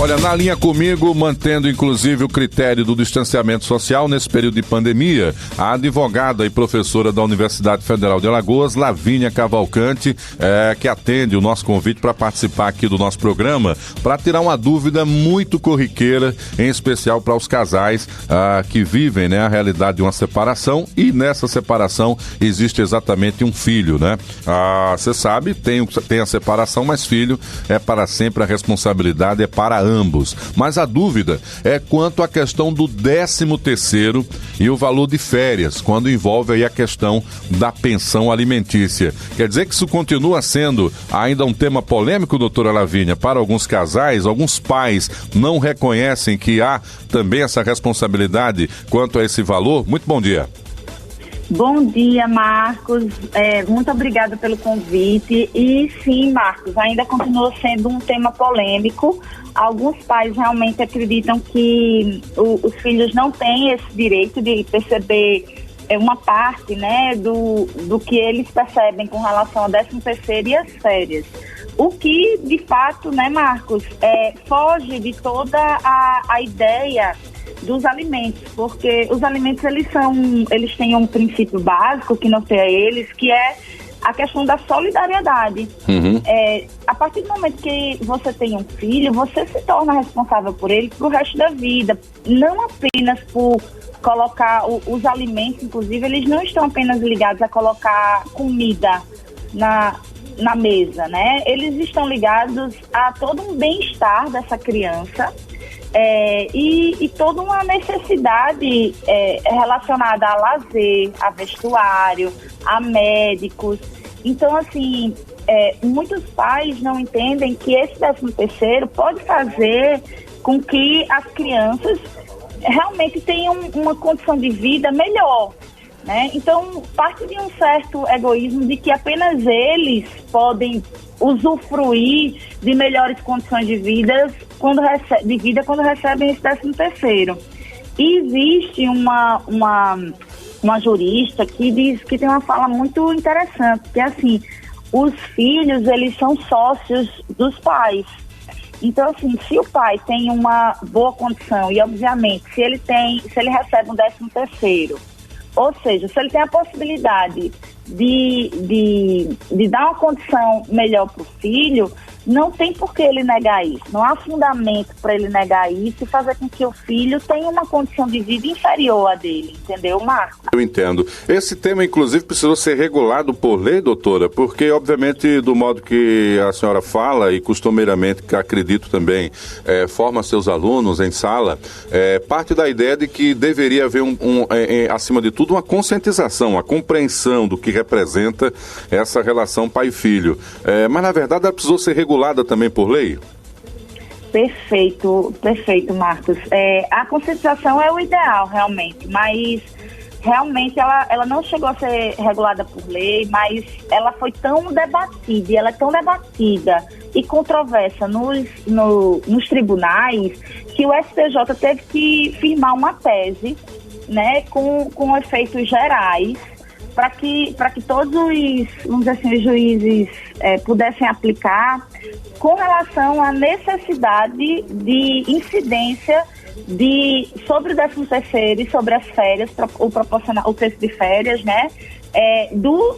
Olha, na linha comigo, mantendo inclusive o critério do distanciamento social nesse período de pandemia, a advogada e professora da Universidade Federal de Alagoas, Lavínia Cavalcante, que atende o nosso convite para participar aqui do nosso programa, para tirar uma dúvida muito corriqueira, em especial para os casais que vivem, né, a realidade de uma separação, e nessa separação existe exatamente um filho, né? Você sabe, tem a separação, mas filho é para sempre, a responsabilidade é para ambos. Mas a dúvida é quanto à questão do 13º e o valor de férias, quando envolve aí a questão da pensão alimentícia. Quer dizer que isso continua sendo ainda um tema polêmico, doutora Lavínia, para alguns casais? Alguns pais não reconhecem que há também essa responsabilidade quanto a esse valor? Muito bom dia. Bom dia, Marcos. Muito obrigada pelo convite. E sim, Marcos, ainda continua sendo um tema polêmico. Alguns pais realmente acreditam que os filhos não têm esse direito de perceber uma parte, né, do que eles percebem com relação ao 13º e as férias. O que, de fato, né, Marcos, foge de toda a ideia dos alimentos, porque os alimentos eles têm um princípio básico que norteia eles, que é a questão da solidariedade. Uhum. A partir do momento que você tem um filho, você se torna responsável por ele pro resto da vida, não apenas por colocar os alimentos, inclusive, eles não estão apenas ligados a colocar comida na mesa, né? Eles estão ligados a todo um bem-estar dessa criança, e toda uma necessidade relacionada a lazer, a vestuário, a médicos. Então, assim, muitos pais não entendem que esse 13º pode fazer com que as crianças realmente tenham uma condição de vida melhor, né? Então, parte de um certo egoísmo de que apenas eles podem usufruir de melhores condições de vida quando recebem esse 13º. E existe uma jurista que diz que tem uma fala muito interessante, que é assim: os filhos, eles são sócios dos pais. Então, assim, se o pai tem uma boa condição e, obviamente, se ele recebe um 13º, ou seja, se ele tem a possibilidade de dar uma condição melhor para o filho, não tem por que ele negar isso. Não há fundamento para ele negar isso e fazer com que o filho tenha uma condição de vida inferior à dele. Entendeu, Marco? Eu entendo. Esse tema, inclusive, precisou ser regulado por lei, doutora, porque, obviamente, do modo que a senhora fala e costumeiramente, que acredito também, forma seus alunos em sala, parte da ideia de que deveria haver, acima de tudo, uma conscientização, uma compreensão do que representa essa relação pai-filho. Mas, na verdade, ela precisou ser regulada também por lei? Perfeito, Marcos. A conscientização é o ideal, realmente, mas realmente ela não chegou a ser regulada por lei, mas ela foi tão debatida, e ela é tão debatida e controversa nos tribunais, que o STJ teve que firmar uma tese, né, com efeitos gerais, para que todos os, vamos dizer assim, os juízes pudessem aplicar com relação à necessidade de incidência sobre o 13º e sobre as férias, o preço de férias, né,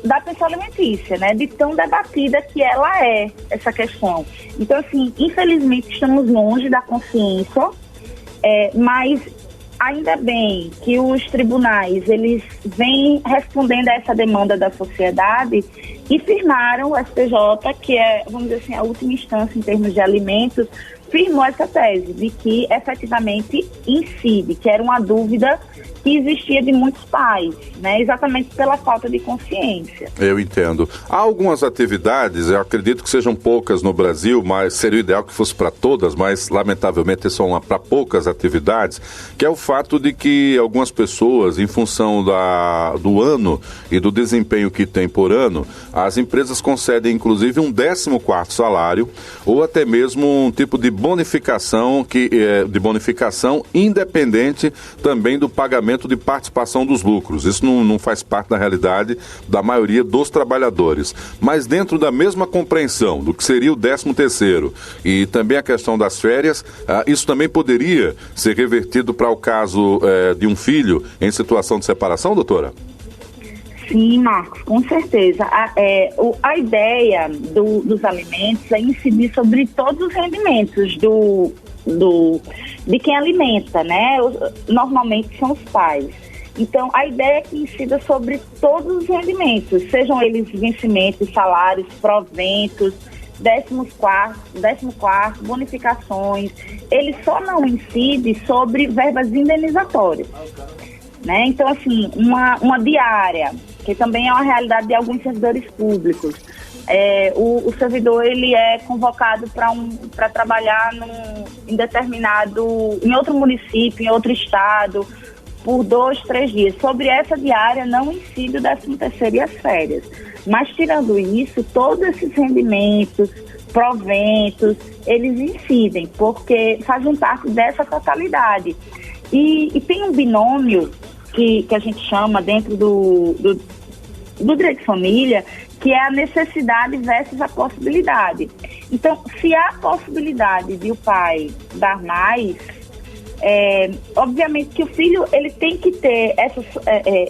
da pensão alimentícia, né, de tão debatida que ela é, essa questão. Então, assim, infelizmente estamos longe da consciência, mas ainda bem que os tribunais, eles vêm respondendo a essa demanda da sociedade e firmaram o STJ, que é, vamos dizer assim, a última instância em termos de alimentos, firmou essa tese de que efetivamente incide, que era uma dúvida que existia de muitos pais, né? Exatamente pela falta de consciência. Eu entendo. Há algumas atividades, eu acredito que sejam poucas no Brasil, mas seria o ideal que fosse para todas, mas lamentavelmente são para poucas atividades, que é o fato de que algumas pessoas, em função do ano e do desempenho que tem por ano, as empresas concedem inclusive um 14º salário ou até mesmo um tipo de bonificação independente também do pagamento de participação dos lucros. Isso não faz parte da realidade da maioria dos trabalhadores. Mas dentro da mesma compreensão do que seria o 13º e também a questão das férias, isso também poderia ser revertido para o caso de um filho em situação de separação, doutora? Sim, Marcos, com certeza. A ideia dos alimentos é incidir sobre todos os rendimentos de quem alimenta, né? Normalmente são os pais. Então, a ideia é que incida sobre todos os rendimentos, sejam eles vencimentos, salários, proventos, 14º, bonificações. Ele só não incide sobre verbas indenizatórias, né? Então, assim, uma diária, que também é uma realidade de alguns servidores públicos. O servidor, ele é convocado para trabalhar em outro município, em outro estado, por 2, 3 dias. Sobre essa diária não incide o 13º e as férias. Mas, tirando isso, todos esses rendimentos, proventos, eles incidem, porque fazem parte dessa totalidade. E tem um binômio que a gente chama dentro do direito de família, que é a necessidade versus a possibilidade. Então, se há possibilidade de o pai dar mais, obviamente que o filho ele tem que ter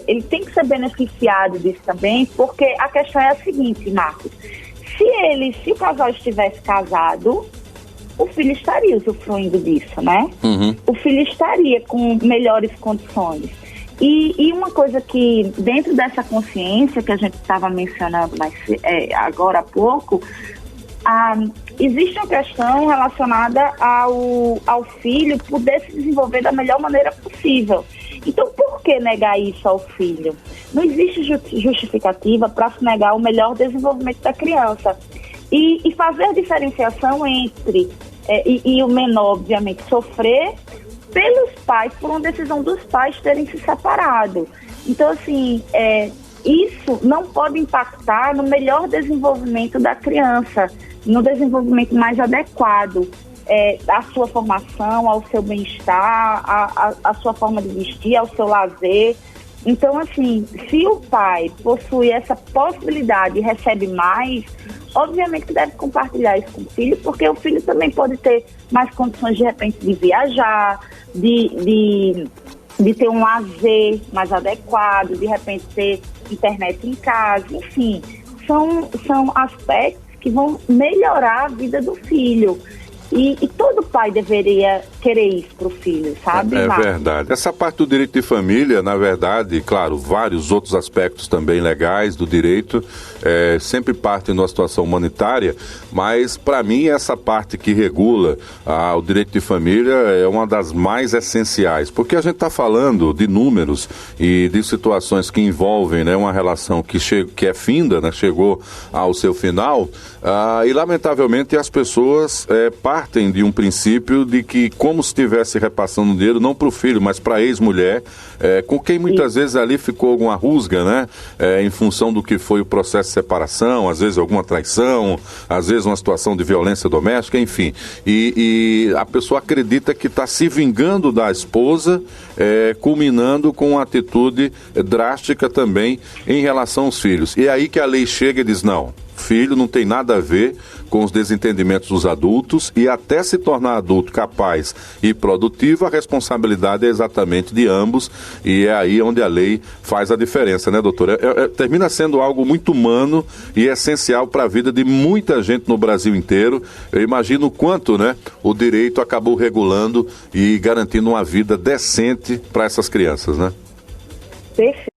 ele tem que ser beneficiado disso também, porque a questão é a seguinte, Marcos: se o casal estivesse casado, o filho estaria usufruindo disso, né? Uhum. O filho estaria com melhores condições. E uma coisa que, dentro dessa consciência que a gente estava mencionando agora há pouco, existe uma questão relacionada ao filho poder se desenvolver da melhor maneira possível. Então, por que negar isso ao filho? Não existe justificativa para se negar o melhor desenvolvimento da criança. E fazer a diferenciação entre e o menor, obviamente, sofrer pelos pais, por uma decisão dos pais terem se separado. Então, assim, isso não pode impactar no melhor desenvolvimento da criança, no desenvolvimento mais adequado à sua formação, ao seu bem-estar, à sua forma de vestir, ao seu lazer. Então, assim, se o pai possui essa possibilidade e recebe mais, obviamente que deve compartilhar isso com o filho, porque o filho também pode ter mais condições, de repente, de viajar, de ter um lazer mais adequado, de repente ter internet em casa, enfim, são aspectos que vão melhorar a vida do filho. E todo pai deveria querer isso para o filho, sabe? É verdade. Essa parte do direito de família, na verdade, claro, vários outros aspectos também legais do direito, sempre partem de uma situação humanitária, mas para mim essa parte que regula o direito de família é uma das mais essenciais, porque a gente está falando de números e de situações que envolvem, né, uma relação que é finda, né, chegou ao seu final, e lamentavelmente as pessoas partem de um princípio de que, como se estivesse repassando dinheiro, não para o filho, mas para a ex-mulher, com quem muitas vezes ali ficou alguma rusga, né? Em função do que foi o processo de separação, às vezes alguma traição, às vezes uma situação de violência doméstica, enfim. E a pessoa acredita que está se vingando da esposa, culminando com uma atitude drástica também em relação aos filhos. E é aí que a lei chega e diz, não, filho não tem nada a ver com os desentendimentos dos adultos, e até se tornar adulto capaz e produtivo, a responsabilidade é exatamente de ambos, e é aí onde a lei faz a diferença, né, doutora? Termina sendo algo muito humano e essencial para a vida de muita gente no Brasil inteiro. Eu imagino o quanto, né, o direito acabou regulando e garantindo uma vida decente para essas crianças, né? Perfeito.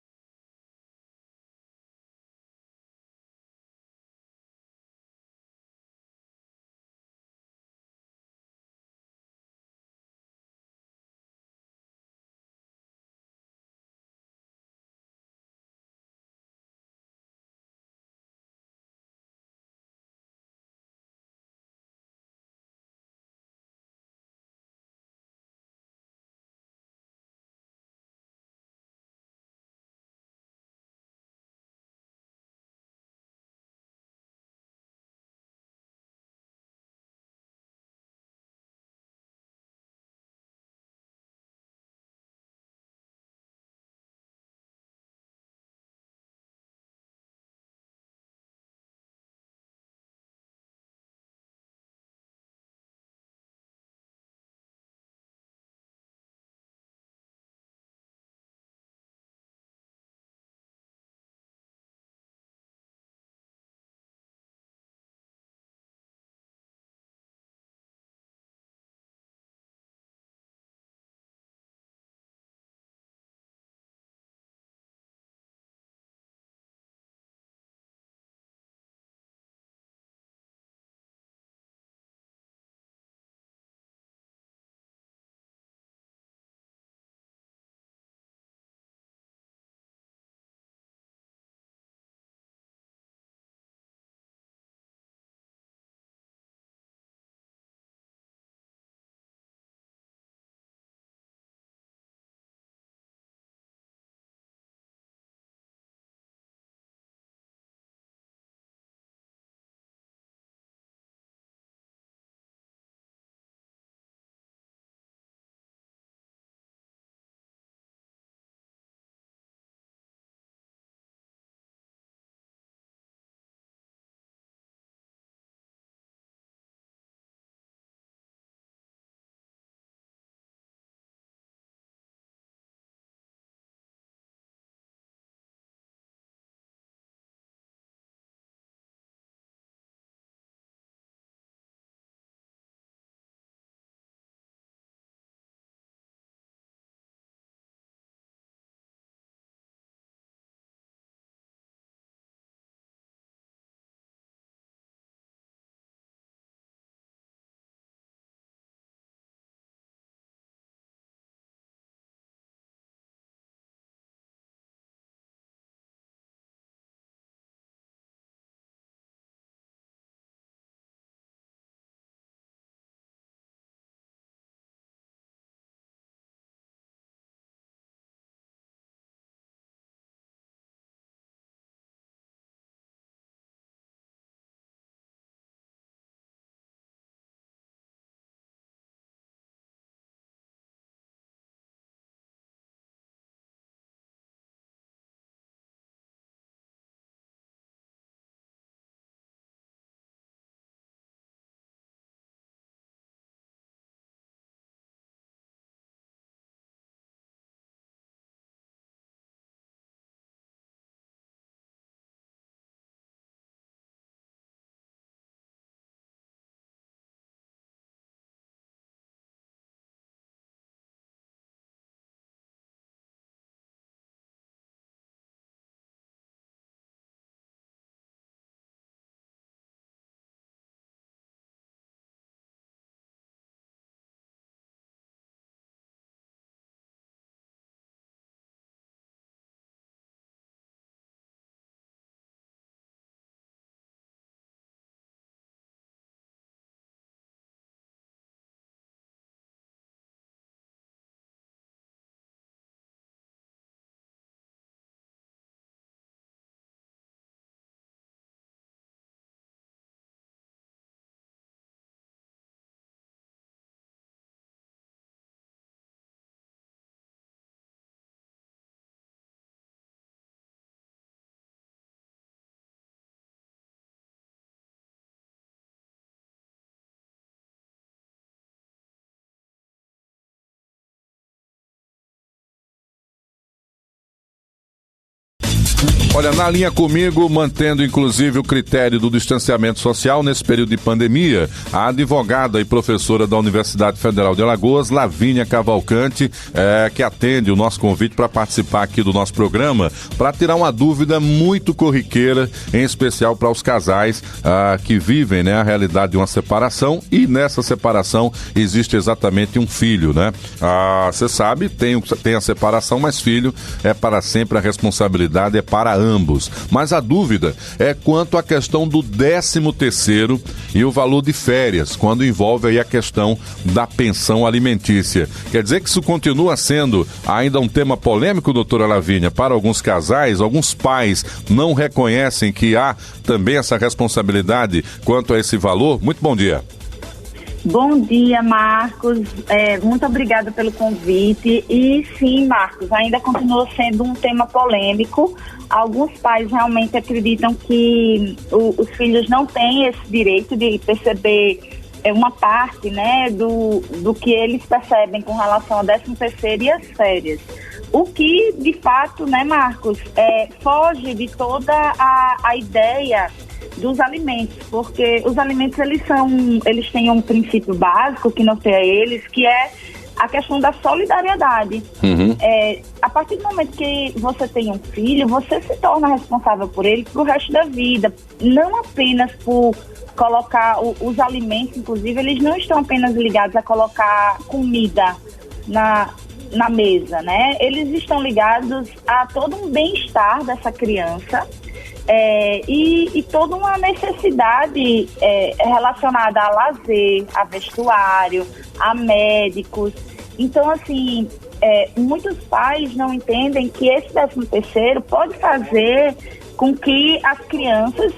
Olha, na linha comigo, mantendo inclusive o critério do distanciamento social nesse período de pandemia, a advogada e professora da Universidade Federal de Alagoas, Lavínia Cavalcante, que atende o nosso convite para participar aqui do nosso programa, para tirar uma dúvida muito corriqueira, em especial para os casais que vivem, né, a realidade de uma separação, e nessa separação existe exatamente um filho, né? Você sabe, tem a separação, mas filho é para sempre, a responsabilidade é para ambos. Mas a dúvida é quanto à questão do 13º e o valor de férias, quando envolve aí a questão da pensão alimentícia. Quer dizer que isso continua sendo ainda um tema polêmico, doutora Lavínia, para alguns casais? Alguns pais não reconhecem que há também essa responsabilidade quanto a esse valor? Muito bom dia. Bom dia, Marcos. Muito obrigada pelo convite. E sim, Marcos, ainda continua sendo um tema polêmico. Alguns pais realmente acreditam que os filhos não têm esse direito de perceber uma parte, né, do que eles percebem com relação ao 13º e as férias. O que, de fato, né, Marcos, foge de toda a ideia dos alimentos, porque os alimentos eles têm um princípio básico que norteia eles, que é a questão da solidariedade. Uhum. A partir do momento que você tem um filho, você se torna responsável por ele pro resto da vida, não apenas por colocar os alimentos, inclusive eles não estão apenas ligados a colocar comida na mesa, né? Eles estão ligados a todo um bem-estar dessa criança, e toda uma necessidade relacionada a lazer, a vestuário, a médicos. Então, assim, muitos pais não entendem que esse 13º pode fazer com que as crianças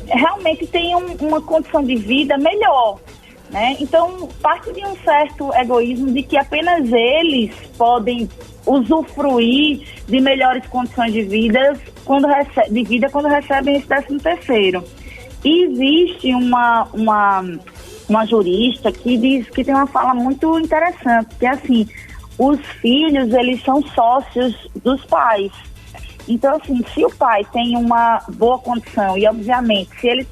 realmente tenham uma condição de vida melhor, né? Então, parte de um certo egoísmo de que apenas eles podem usufruir de melhores condições de vida quando recebem esse 13º. E existe uma jurista que diz que tem uma fala muito interessante, que é assim: os filhos, eles são sócios dos pais. Então, assim, se o pai tem uma boa condição e, obviamente, se ele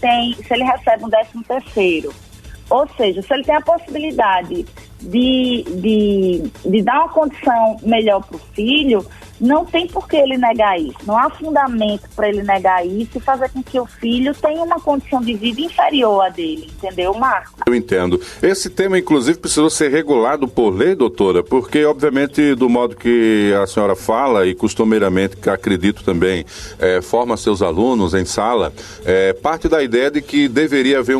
recebe um 13º, ou seja, se ele tem a possibilidade de dar uma condição melhor para o filho, não tem por que ele negar isso. Não há fundamento para ele negar isso e fazer com que o filho tenha uma condição de vida inferior à dele. Entendeu, Marco? Eu entendo. Esse tema, inclusive, precisou ser regulado por lei, doutora, porque, obviamente, do modo que a senhora fala e costumeiramente, que acredito também, forma seus alunos em sala, parte da ideia de que deveria haver,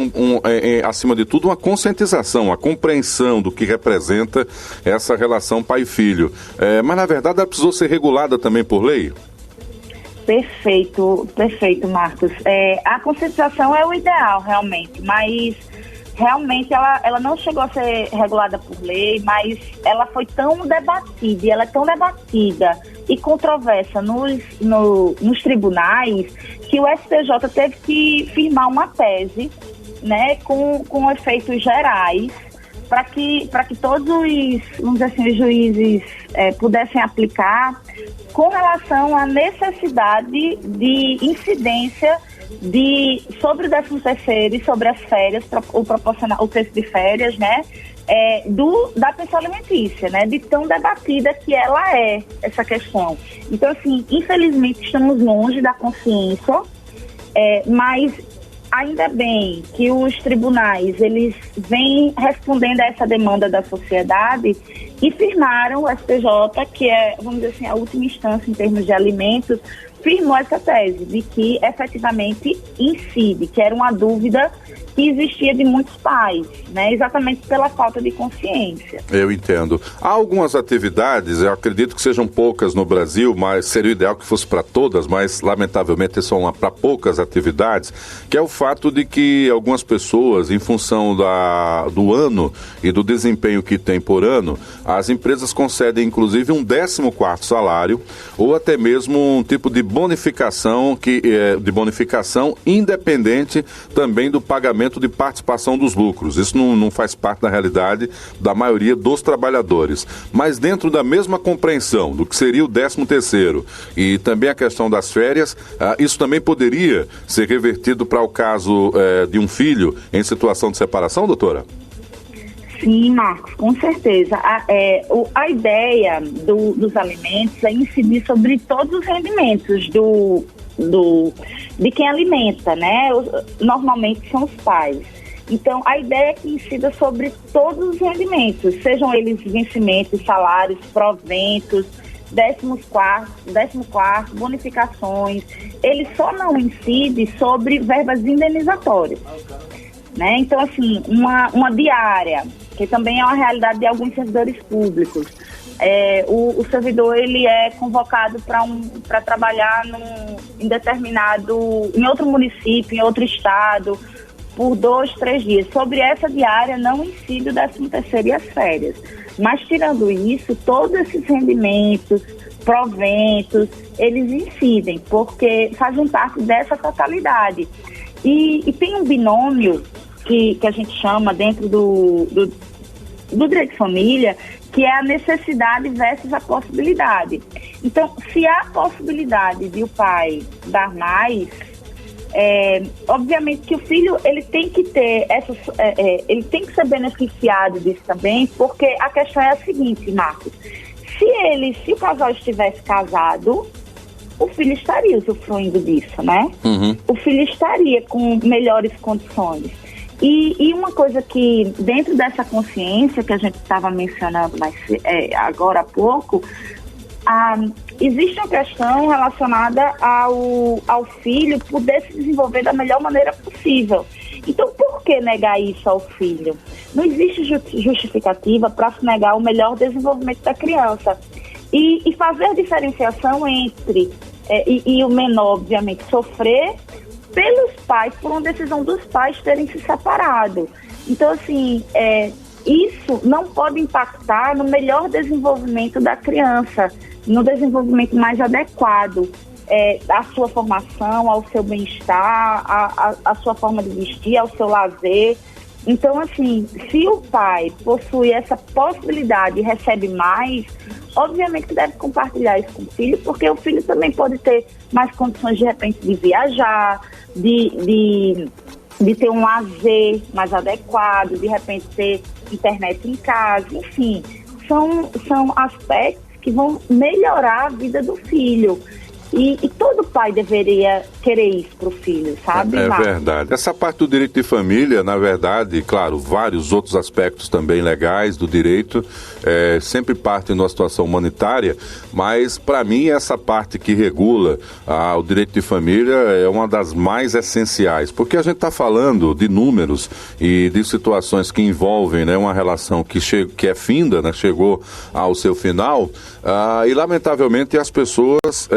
acima de tudo, uma conscientização, uma compreensão do que representa essa relação pai-filho. Mas, na verdade, ela precisou ser regulada também por lei? Perfeito, Marcos. A conscientização é o ideal, realmente, mas realmente ela não chegou a ser regulada por lei, mas ela foi tão debatida, e ela é tão debatida e controversa nos tribunais, que o STJ teve que firmar uma tese, né, com efeitos gerais, para que todos vamos dizer assim, os juízes pudessem aplicar com relação à necessidade de incidência sobre o 13º e sobre as férias, o preço de férias, né, da pensão alimentícia, né, de tão debatida que ela é, essa questão. Então, assim, infelizmente estamos longe da consciência, mas ainda bem que os tribunais, eles vêm respondendo a essa demanda da sociedade e firmaram o STJ, que é, vamos dizer assim, a última instância em termos de alimentos, firmou essa tese de que efetivamente incide, que era uma dúvida que existia de muitos pais, né? Exatamente pela falta de consciência. Eu entendo. Há algumas atividades, eu acredito que sejam poucas no Brasil, mas seria o ideal que fosse para todas, mas lamentavelmente são para poucas atividades, que é o fato de que algumas pessoas, em função do ano e do desempenho que tem por ano, as empresas concedem inclusive um 14º salário ou até mesmo um tipo de bonificação, independente também do pagamento de participação dos lucros. Isso não faz parte da realidade da maioria dos trabalhadores. Mas dentro da mesma compreensão do que seria o 13º e também a questão das férias, isso também poderia ser revertido para o caso de um filho em situação de separação, doutora? Sim, Marcos, com certeza. A ideia dos alimentos é incidir sobre todos os rendimentos de quem alimenta, né? Normalmente são os pais. Então, a ideia é que incida sobre todos os rendimentos, sejam eles vencimentos, salários, proventos, 14º, bonificações. Ele só não incide sobre verbas indenizatórias, né? Então, assim, uma diária, que também é uma realidade de alguns servidores públicos. O servidor, ele é convocado para trabalhar em outro município, em outro estado, por 2, 3 dias. Sobre essa diária não incide o 13º e as férias. Mas, tirando isso, todos esses rendimentos, proventos, eles incidem, porque fazem parte dessa totalidade. E tem um binômio que a gente chama dentro do direito de família, que é a necessidade versus a possibilidade. Então, se há possibilidade de o pai dar mais, obviamente que o filho ele tem que ter ele tem que ser beneficiado disso também, porque a questão é a seguinte, Marcos: se o casal estivesse casado, o filho estaria usufruindo disso, né? Uhum. O filho estaria com melhores condições. E uma coisa que, dentro dessa consciência que a gente estava mencionando agora há pouco, existe uma questão relacionada ao filho poder se desenvolver da melhor maneira possível. Então, por que negar isso ao filho? Não existe justificativa para se negar o melhor desenvolvimento da criança. E fazer a diferenciação entre e o menor, obviamente, sofrer pelos pais, por uma decisão dos pais terem se separado. Então, assim, isso não pode impactar no melhor desenvolvimento da criança, no desenvolvimento mais adequado, à sua formação, ao seu bem-estar, à sua forma de vestir, ao seu lazer. Então, assim, se o pai possui essa possibilidade e recebe mais, obviamente que deve compartilhar isso com o filho, porque o filho também pode ter mais condições, de repente, de viajar, de ter um lazer mais adequado, de repente ter internet em casa, enfim, são aspectos que vão melhorar a vida do filho. E todo pai deveria querer isso para o filho, sabe? É verdade. Essa parte do direito de família, na verdade, claro, vários outros aspectos também legais do direito, sempre parte de uma situação humanitária, mas para mim essa parte que regula o direito de família é uma das mais essenciais, porque a gente está falando de números e de situações que envolvem, né, uma relação que é finda, né, chegou ao seu final, e lamentavelmente as pessoas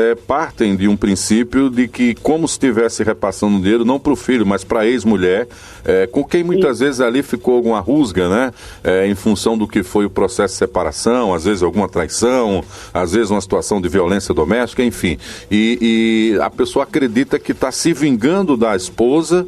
partem de um princípio de que, como se estivesse repassando dinheiro, não para o filho, mas para a ex-mulher, com quem muitas vezes ali ficou alguma rusga, né? Em função do que foi o processo de separação, às vezes alguma traição, às vezes uma situação de violência doméstica, enfim. E a pessoa acredita que está se vingando da esposa,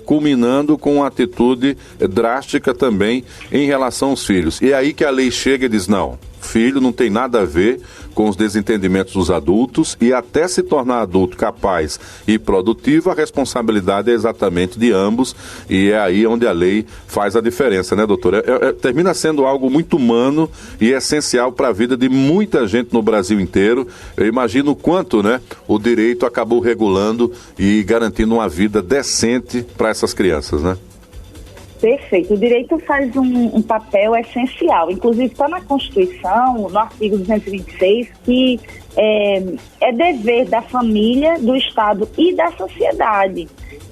culminando com uma atitude drástica também em relação aos filhos. E é aí que a lei chega e diz, não, filho não tem nada a ver com os desentendimentos dos adultos, e até se tornar adulto capaz e produtivo, a responsabilidade é exatamente de ambos, e é aí onde a lei faz a diferença, né, doutora? Termina sendo algo muito humano e essencial para a vida de muita gente no Brasil inteiro. Eu imagino o quanto, né, o direito acabou regulando e garantindo uma vida decente para essas crianças, né? Perfeito. O direito faz um papel essencial. Inclusive, está na Constituição, no artigo 226, que é dever da família, do Estado e da sociedade.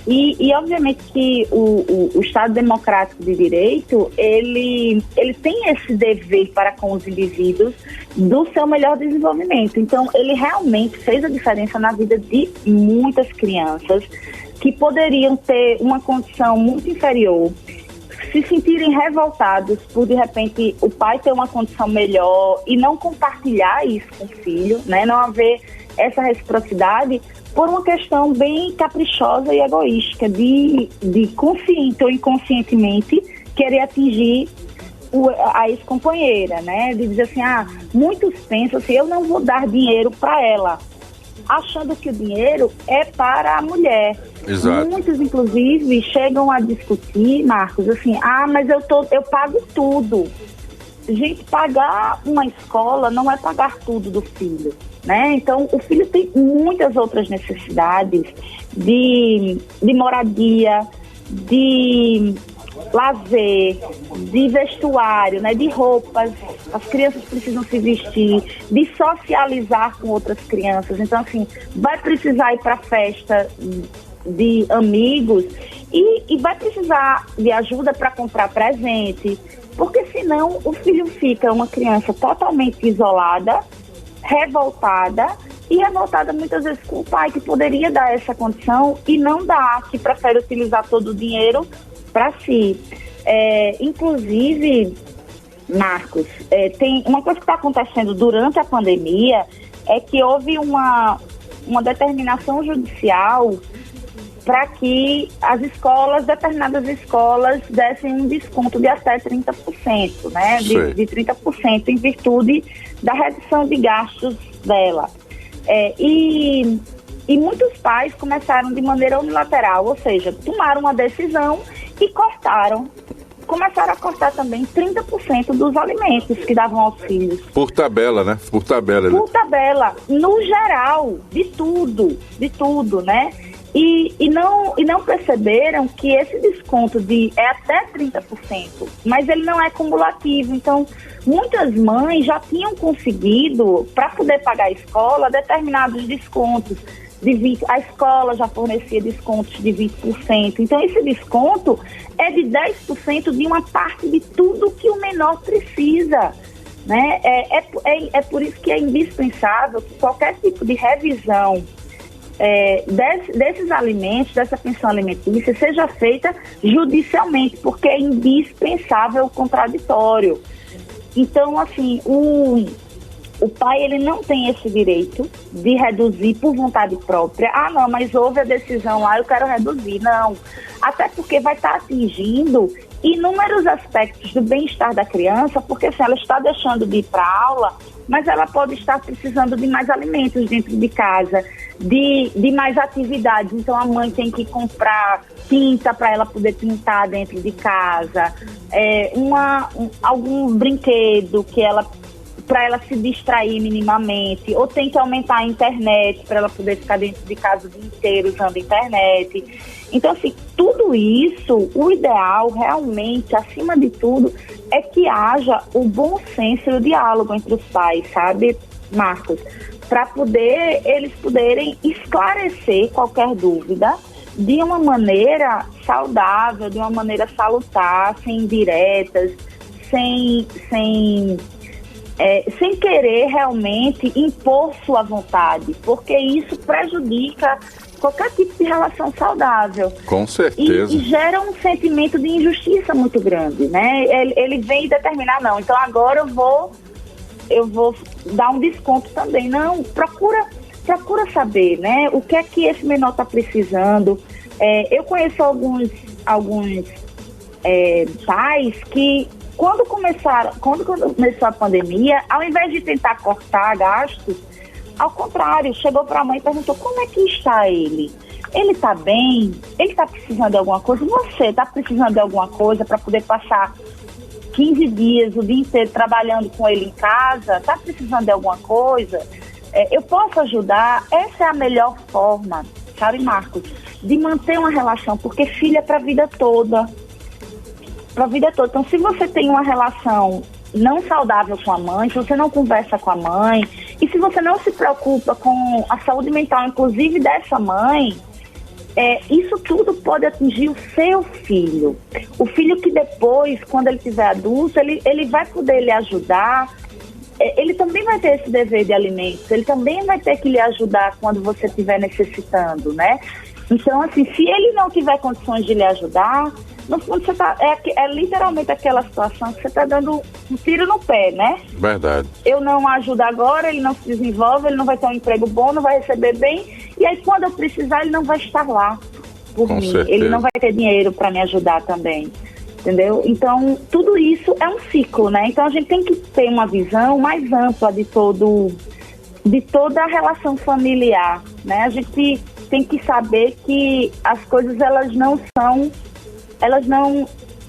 E obviamente, que o Estado democrático de direito, ele tem esse dever para com os indivíduos do seu melhor desenvolvimento. Então, ele realmente fez a diferença na vida de muitas crianças que poderiam ter uma condição muito inferior se sentirem revoltados por, de repente, o pai ter uma condição melhor e não compartilhar isso com o filho, né? Não haver essa reciprocidade por uma questão bem caprichosa e egoística de consciente ou inconscientemente querer atingir a ex-companheira, né? De dizer assim, muitos pensam assim, eu não vou dar dinheiro para ela, achando que o dinheiro é para a mulher. Exato. Muitos, inclusive, chegam a discutir, Marcos, assim, mas eu pago tudo. Gente, pagar uma escola não é pagar tudo do filho, né? Então, o filho tem muitas outras necessidades de moradia, de lazer, de vestuário, né, de roupas. As crianças precisam se vestir, de socializar com outras crianças. Então, assim, vai precisar ir para festa de amigos e vai precisar de ajuda para comprar presente, porque senão o filho fica uma criança totalmente isolada, revoltada muitas vezes com o pai que poderia dar essa condição e não dá, que prefere utilizar todo o dinheiro para si. Inclusive, Marcos, tem uma coisa que está acontecendo durante a pandemia, é que houve uma determinação judicial para que determinadas escolas dessem um desconto de até 30%, né? De 30% em virtude da redução de gastos dela. E muitos pais começaram de maneira unilateral, ou seja, tomaram uma decisão e começaram a cortar também 30% dos alimentos que davam aos filhos. Por tabela, né? Por tabela, no geral, de tudo, né? E não perceberam que esse desconto é até 30%, mas ele não é cumulativo. Então, muitas mães já tinham conseguido, para poder pagar a escola, determinados descontos. A escola já fornecia descontos de 20%. Então, esse desconto é de 10% de uma parte de tudo que o menor precisa, né? É por isso que é indispensável que qualquer tipo de revisão desses alimentos, dessa pensão alimentícia, seja feita judicialmente, porque é indispensável o contraditório. Então, assim, o pai, ele não tem esse direito de reduzir por vontade própria. Não, mas houve a decisão lá, eu quero reduzir. Não, até porque vai estar atingindo inúmeros aspectos do bem-estar da criança, porque assim, ela está deixando de ir para a aula, mas ela pode estar precisando de mais alimentos dentro de casa, de mais atividades. Então, a mãe tem que comprar tinta para ela poder pintar dentro de casa, algum brinquedo para ela se distrair minimamente, ou tem que aumentar a internet para ela poder ficar dentro de casa o dia inteiro usando a internet. Então, assim, tudo isso, o ideal realmente, acima de tudo, é que haja o bom senso e o diálogo entre os pais, sabe, Marcos? Para eles poderem esclarecer qualquer dúvida de uma maneira saudável, de uma maneira salutar, sem indiretas, sem querer realmente impor sua vontade, porque isso prejudica qualquer tipo de relação saudável. Com certeza. E gera um sentimento de injustiça muito grande, né? Ele vem determinar, não, então agora eu vou dar um desconto também. Não, procura saber, né? O que é que esse menor está precisando. Eu conheço alguns pais que quando começou a pandemia, ao invés de tentar cortar gastos, ao contrário, chegou para a mãe e perguntou: como é que está ele? Ele está bem? Ele está precisando de alguma coisa? Você está precisando de alguma coisa para poder passar 15 dias, o dia inteiro trabalhando com ele em casa? Está precisando de alguma coisa? Eu posso ajudar? Essa é a melhor forma, sabe, Marcos, de manter uma relação, porque filho é para a vida toda. Para a vida toda. Então, se você tem uma relação não saudável com a mãe, se você não conversa com a mãe, e se você não se preocupa com a saúde mental, inclusive dessa mãe, isso tudo pode atingir o seu filho. O filho que depois, quando ele estiver adulto, ele vai poder lhe ajudar. Ele também vai ter esse dever de alimentos, ele também vai ter que lhe ajudar quando você estiver necessitando, né? Então, assim, se ele não tiver condições de lhe ajudar, no fundo você tá, é literalmente aquela situação que você está dando um tiro no pé, né? Verdade. Eu não ajudo agora, ele não se desenvolve, ele não vai ter um emprego bom, não vai receber bem, e aí quando eu precisar ele não vai estar lá por Com mim, certeza. ele não vai ter dinheiro para me ajudar também, entendeu? Então tudo isso é um ciclo, né? Então a gente tem que ter uma visão mais ampla de toda a relação familiar, né? A gente tem que saber que as coisas elas não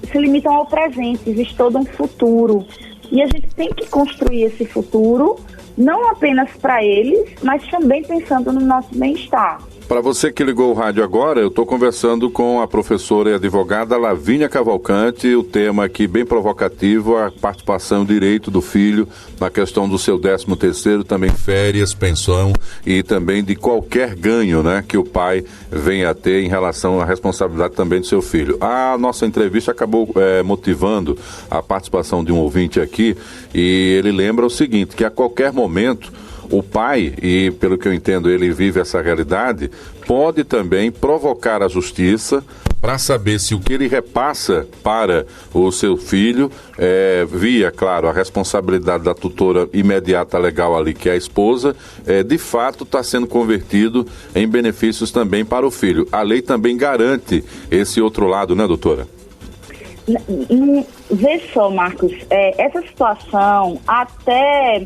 se limitam ao presente, existe todo um futuro. E a gente tem que construir esse futuro, não apenas para eles, mas também pensando no nosso bem-estar. Para você que ligou o rádio agora, eu estou conversando com a professora e advogada Lavínia Cavalcante, o tema aqui bem provocativo, a participação e o direito do filho na questão do seu 13º, também férias, pensão e também de qualquer ganho, né, que o pai venha a ter em relação à responsabilidade também do seu filho. A nossa entrevista acabou motivando a participação de um ouvinte aqui e ele lembra o seguinte, que a qualquer momento o pai, e pelo que eu entendo ele vive essa realidade, pode também provocar a justiça para saber se o que ele repassa para o seu filho, via, claro, a responsabilidade da tutora imediata legal ali, que é a esposa, de fato está sendo convertido em benefícios também para o filho. A lei também garante esse outro lado, né, doutora? Vê só, Marcos, essa situação até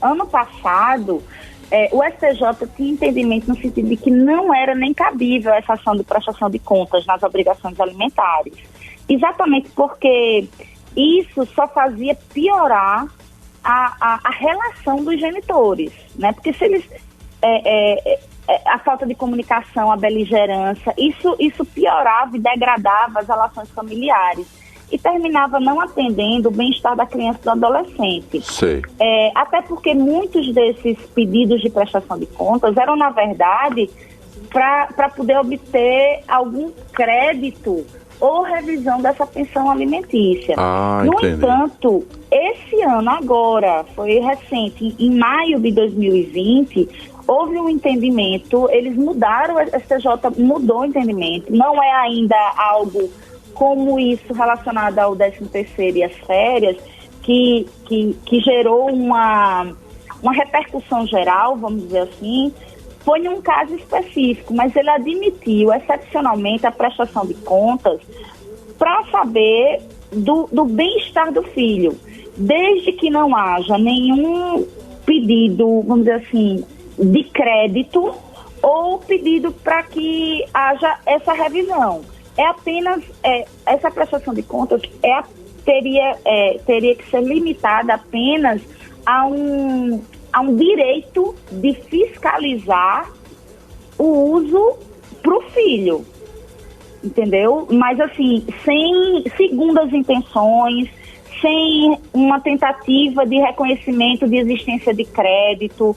ano passado, o STJ tinha entendimento no sentido de que não era nem cabível essa ação de prestação de contas nas obrigações alimentares. Exatamente porque isso só fazia piorar a relação dos genitores, né? Porque se eles... a falta de comunicação, a beligerância, isso piorava e degradava as relações familiares. E terminava não atendendo o bem-estar da criança e do adolescente. Sei. Até porque muitos desses pedidos de prestação de contas eram, na verdade, para poder obter algum crédito ou revisão dessa pensão alimentícia. No entanto, esse ano agora, foi recente, em maio de 2020, houve um entendimento, eles mudaram, o STJ mudou o entendimento, não é ainda algo como isso relacionado ao 13º e às férias, que gerou uma repercussão geral, vamos dizer assim, foi num caso específico, mas ele admitiu excepcionalmente a prestação de contas para saber do bem-estar do filho, desde que não haja nenhum pedido, vamos dizer assim, de crédito ou pedido para que haja essa revisão. É apenas, essa prestação de contas teria que ser limitada apenas a um direito de fiscalizar o uso para o filho, entendeu? Mas assim, sem segundas intenções, sem uma tentativa de reconhecimento de existência de crédito.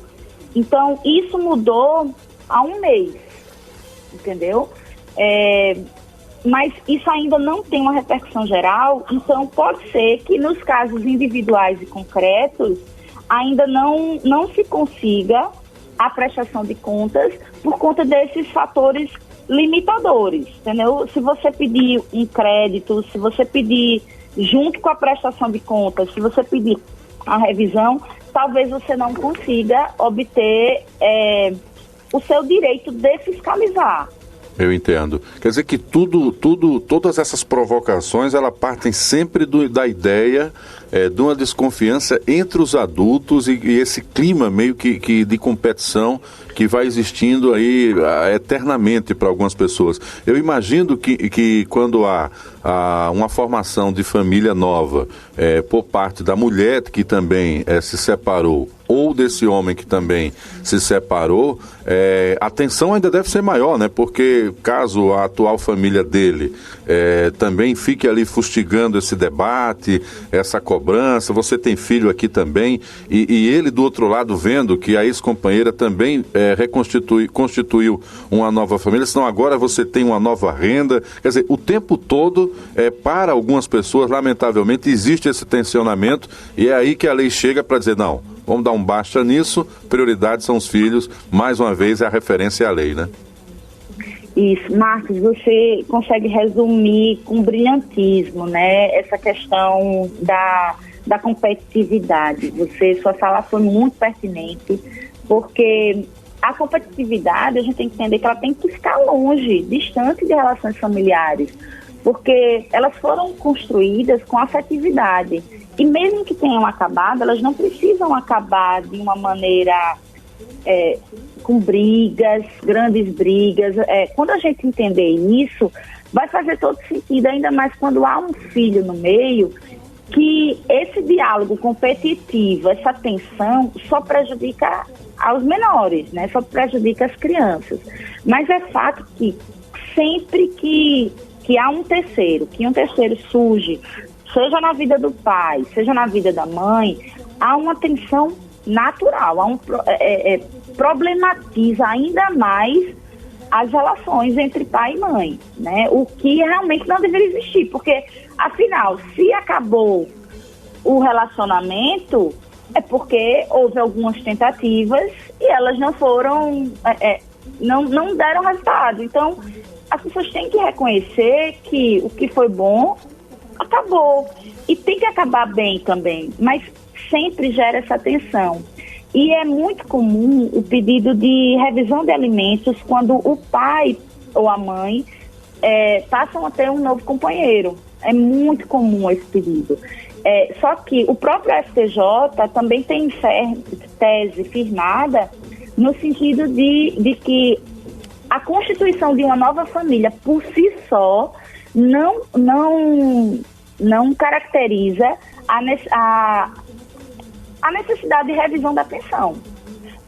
Então, isso mudou há um mês, entendeu? Mas isso ainda não tem uma repercussão geral, então pode ser que nos casos individuais e concretos ainda não se consiga a prestação de contas por conta desses fatores limitadores, entendeu? Se você pedir um crédito, se você pedir junto com a prestação de contas, se você pedir a revisão, talvez você não consiga obter o seu direito de fiscalizar. Eu entendo. Quer dizer que todas essas provocações, elas partem sempre da ideia de uma desconfiança entre os adultos e esse clima meio que de competição que vai existindo aí eternamente para algumas pessoas. Eu imagino que quando há uma formação de família nova por parte da mulher que também se separou, ou desse homem que também se separou, a tensão ainda deve ser maior, né? Porque caso a atual família dele também fique ali fustigando esse debate, essa cobrança, você tem filho aqui também, e ele do outro lado vendo que a ex-companheira também constituiu uma nova família, senão agora você tem uma nova renda. Quer dizer, o tempo todo, para algumas pessoas, lamentavelmente, existe esse tensionamento, e é aí que a lei chega para dizer, não, vamos dar um basta nisso, prioridade são os filhos, mais uma vez é a referência à lei, né? Isso, Marcos, você consegue resumir com brilhantismo, né, essa questão da competitividade. Sua fala foi muito pertinente, porque a competitividade, a gente tem que entender que ela tem que ficar longe, distante de relações familiares, porque elas foram construídas com afetividade. E mesmo que tenham acabado, elas não precisam acabar de uma maneira com brigas, grandes brigas. Quando a gente entender isso, vai fazer todo sentido, ainda mais quando há um filho no meio, que esse diálogo competitivo, essa tensão, só prejudica aos menores, né? Só prejudica as crianças. Mas é fato que sempre que há um terceiro surge, seja na vida do pai, seja na vida da mãe, há uma tensão natural, problematiza ainda mais as relações entre pai e mãe, né? O que realmente não deveria existir, porque, afinal, se acabou o relacionamento, é porque houve algumas tentativas e elas não foram, não deram resultado. Então, as pessoas têm que reconhecer que o que foi bom acabou. E tem que acabar bem também, mas sempre gera essa tensão. E é muito comum o pedido de revisão de alimentos quando o pai ou a mãe passam a ter um novo companheiro. É muito comum esse pedido. Só que o próprio STJ também tem tese firmada no sentido de que a constituição de uma nova família por si só não caracteriza a necessidade de revisão da pensão.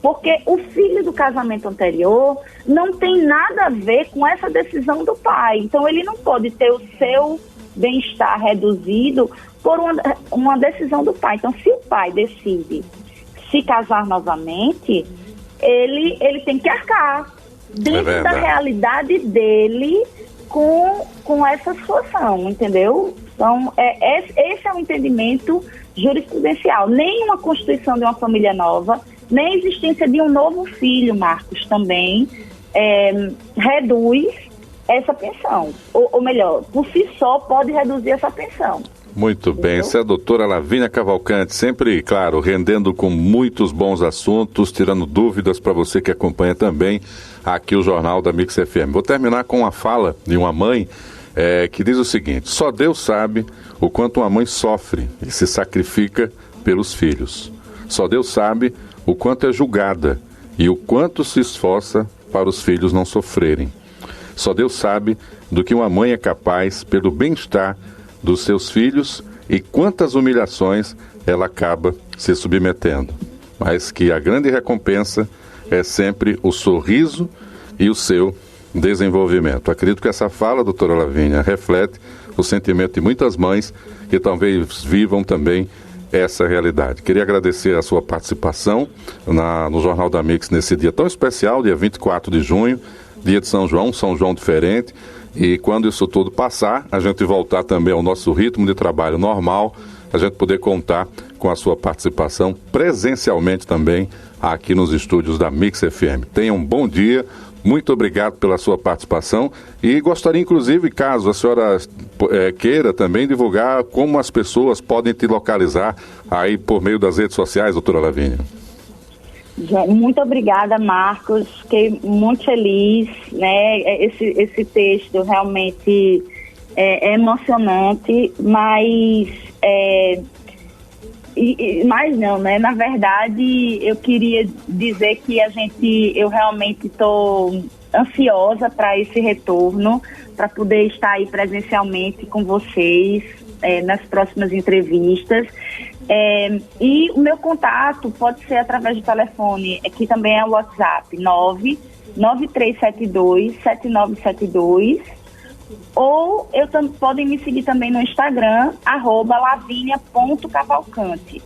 Porque o filho do casamento anterior não tem nada a ver com essa decisão do pai. Então, ele não pode ter o seu bem-estar reduzido por uma decisão do pai. Então, se o pai decide se casar novamente, ele tem que arcar dentro da realidade dele com essa situação, entendeu? Então, esse é o entendimento jurisprudencial. Nem uma constituição de uma família nova, nem a existência de um novo filho, Marcos, também reduz essa pensão. Ou melhor, por si só pode reduzir essa pensão. Muito bem, essa é a doutora Lavínia Cavalcante, sempre, claro, rendendo com muitos bons assuntos, tirando dúvidas para você que acompanha também aqui o Jornal da Mix FM. Vou terminar com uma fala de uma mãe que diz o seguinte: só Deus sabe o quanto uma mãe sofre e se sacrifica pelos filhos. Só Deus sabe o quanto é julgada e o quanto se esforça para os filhos não sofrerem. Só Deus sabe do que uma mãe é capaz pelo bem-estar dos seus filhos e quantas humilhações ela acaba se submetendo. Mas que a grande recompensa é sempre o sorriso e o seu desenvolvimento. Acredito que essa fala, doutora Lavínia, reflete o sentimento de muitas mães que talvez vivam também essa realidade. Queria agradecer a sua participação no Jornal da Mix nesse dia tão especial, dia 24 de junho, dia de São João diferente. E quando isso tudo passar, a gente voltar também ao nosso ritmo de trabalho normal, a gente poder contar com a sua participação presencialmente também aqui nos estúdios da Mix FM. Tenha um bom dia, muito obrigado pela sua participação e gostaria inclusive, caso a senhora queira também divulgar como as pessoas podem te localizar aí por meio das redes sociais, doutora Lavínia. Muito obrigada, Marcos. Fiquei muito feliz, né? Esse texto realmente é emocionante, mas não, né? Na verdade, eu queria dizer que eu realmente estou ansiosa para esse retorno, para poder estar aí presencialmente com vocês nas próximas entrevistas. E o meu contato pode ser através do telefone, que também é o WhatsApp, 99372-7972, ou podem me seguir também no Instagram, @lavinia.cavalcante.